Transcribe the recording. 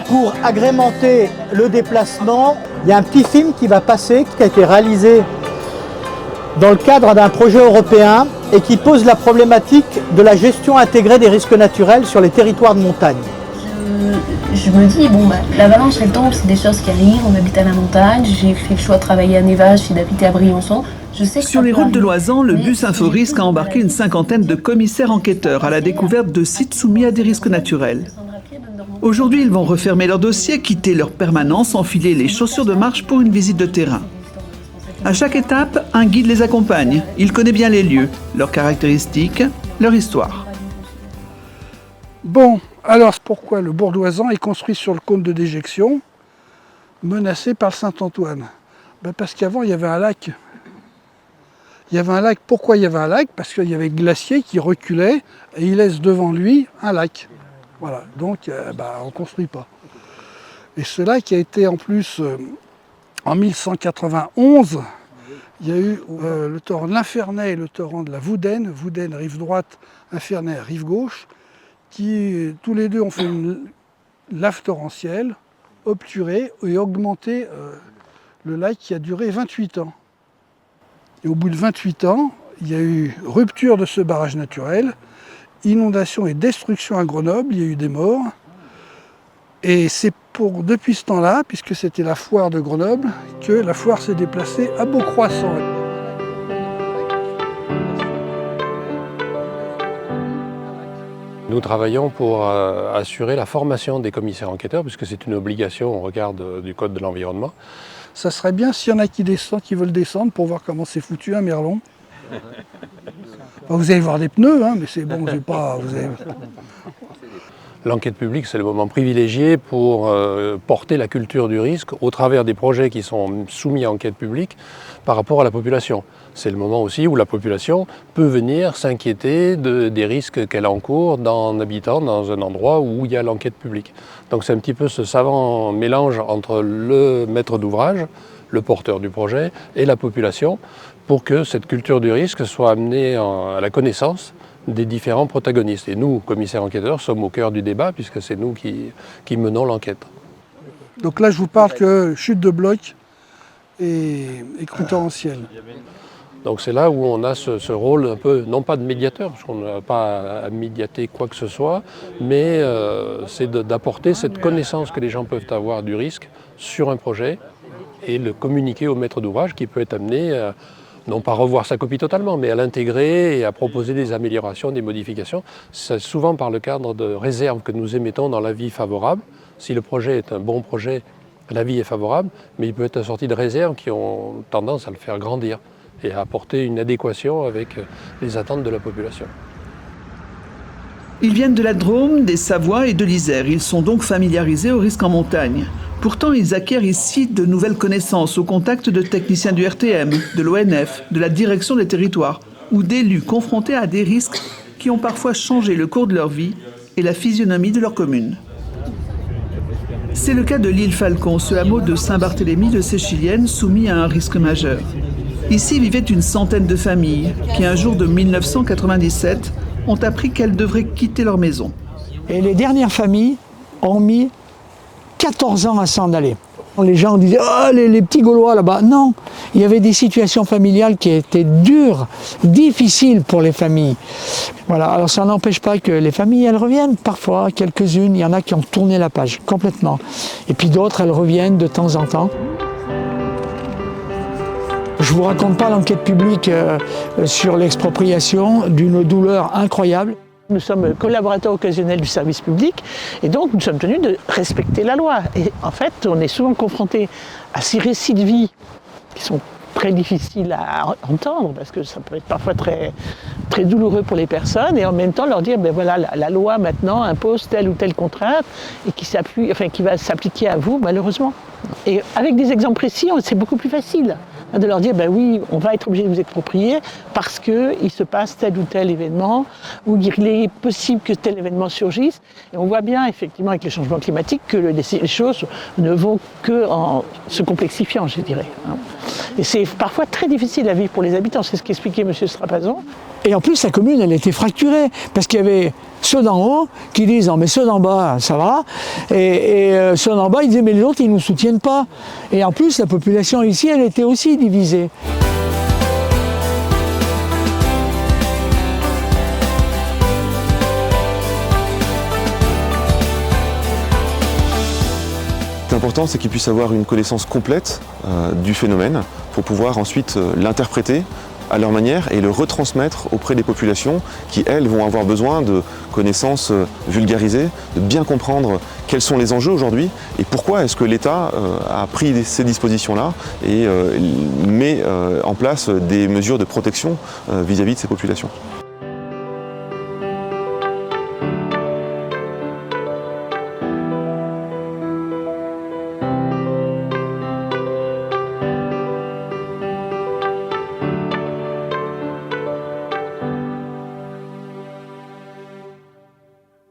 Pour agrémenter le déplacement, il y a un petit film qui va passer, qui a été réalisé dans le cadre d'un projet européen et qui pose la problématique de la gestion intégrée des risques naturels sur les territoires de montagne. Je me dis, bon, l'avalanche et le tombe, c'est des choses qui arrivent, on habite à la montagne, j'ai fait le choix de travailler à Névache et d'habiter à Briançon. Sur les routes de l'Oisans, le bus Inforisque a embarqué une cinquantaine de commissaires enquêteurs à la découverte de sites soumis à des risques naturels. Aujourd'hui, ils vont refermer leur dossier, quitter leur permanence, enfiler les chaussures de marche pour une visite de terrain. À chaque étape, un guide les accompagne. Il connaît bien les lieux, leurs caractéristiques, leur histoire. Bon, alors pourquoi le bourg d'Oisans est construit sur le cône de déjection, menacé par le Saint-Antoine? Parce qu'avant, il y avait un lac. Il y avait un lac. Pourquoi il y avait un lac? Parce qu'il y avait le glacier qui reculait et il laisse devant lui un lac. Voilà, donc on ne construit pas. Et ce lac a été en plus, en 1191, il y a eu le torrent de l'Infernais et le torrent de la Voudenne, Voudenne rive droite, Infernais rive gauche, qui tous les deux ont fait une lave torrentielle, obturé et augmenté le lac qui a duré 28 ans. Et au bout de 28 ans, il y a eu rupture de ce barrage naturel, inondation et destruction à Grenoble, il y a eu des morts. Et c'est depuis ce temps-là, puisque c'était la foire de Grenoble, que la foire s'est déplacée à Beaucroissant. Nous travaillons pour assurer la formation des commissaires enquêteurs, puisque c'est une obligation au regard du Code de l'environnement. Ça serait bien s'il y en a qui veulent descendre pour voir comment c'est foutu un merlon. Vous allez voir des pneus, hein, mais c'est bon, L'enquête publique, c'est le moment privilégié pour porter la culture du risque au travers des projets qui sont soumis à enquête publique par rapport à la population. C'est le moment aussi où la population peut venir s'inquiéter des risques qu'elle encourt en habitant dans un endroit où il y a l'enquête publique. Donc c'est un petit peu ce savant mélange entre le maître d'ouvrage, le porteur du projet et la population pour que cette culture du risque soit amenée à la connaissance des différents protagonistes. Et nous, commissaires enquêteurs, sommes au cœur du débat puisque c'est nous qui menons l'enquête. Donc là, je vous parle que chute de bloc et crue torrentielle. Donc c'est là où on a ce rôle un peu, non pas de médiateur, parce qu'on n'a pas à médiater quoi que ce soit, mais c'est d'apporter cette connaissance que les gens peuvent avoir du risque sur un projet et le communiquer au maître d'ouvrage qui peut être amené non pas revoir sa copie totalement, mais à l'intégrer et à proposer des améliorations, des modifications. C'est souvent par le cadre de réserves que nous émettons dans l'avis favorable. Si le projet est un bon projet, l'avis est favorable, mais il peut être assorti de réserves qui ont tendance à le faire grandir et à apporter une adéquation avec les attentes de la population. Ils viennent de la Drôme, des Savoies et de l'Isère. Ils sont donc familiarisés aux risques en montagne. Pourtant, ils acquièrent ici de nouvelles connaissances au contact de techniciens du RTM, de l'ONF, de la direction des territoires ou d'élus confrontés à des risques qui ont parfois changé le cours de leur vie et la physionomie de leur commune. C'est le cas de l'île Falcon, ce hameau de Saint-Barthélemy de Séchilienne soumis à un risque majeur. Ici vivaient une centaine de familles qui, un jour de 1997, ont appris qu'elles devraient quitter leur maison. Et les dernières familles ont mis 14 ans à s'en aller. Les gens disaient « Oh, les petits Gaulois là-bas ». Non, il y avait des situations familiales qui étaient dures, difficiles pour les familles. Voilà. Alors ça n'empêche pas que les familles, elles reviennent parfois, quelques-unes. Il y en a qui ont tourné la page complètement. Et puis d'autres, elles reviennent de temps en temps. Je ne vous raconte pas l'enquête publique sur l'expropriation, d'une douleur incroyable. Nous sommes collaborateurs occasionnels du service public et donc nous sommes tenus de respecter la loi. Et en fait, on est souvent confrontés à ces récits de vie qui sont très difficiles à entendre parce que ça peut être parfois très, très douloureux pour les personnes et en même temps leur dire ben voilà, la loi maintenant impose telle ou telle contrainte et qui va s'appliquer à vous malheureusement. Et avec des exemples précis, c'est beaucoup plus facile de leur dire ben oui, on va être obligé de vous exproprier parce qu'il se passe tel ou tel événement ou il est possible que tel événement surgisse. Et on voit bien effectivement avec les changements climatiques que les choses ne vont que en se complexifiant, je dirais. Et c'est parfois très difficile à vivre pour les habitants, c'est ce qu'expliquait M. Strapazon. Et en plus, la commune, elle était fracturée, parce qu'il y avait ceux d'en haut qui disent non mais ceux d'en bas ça va, et ceux d'en bas ils disaient mais les autres ils ne nous soutiennent pas. Et en plus la population ici elle était aussi divisée. L'important, c'est qu'ils puissent avoir une connaissance complète du phénomène pour pouvoir ensuite l'interpréter à leur manière et le retransmettre auprès des populations qui, elles, vont avoir besoin de connaissances vulgarisées, de bien comprendre quels sont les enjeux aujourd'hui et pourquoi est-ce que l'État a pris ces dispositions-là et met en place des mesures de protection vis-à-vis de ces populations.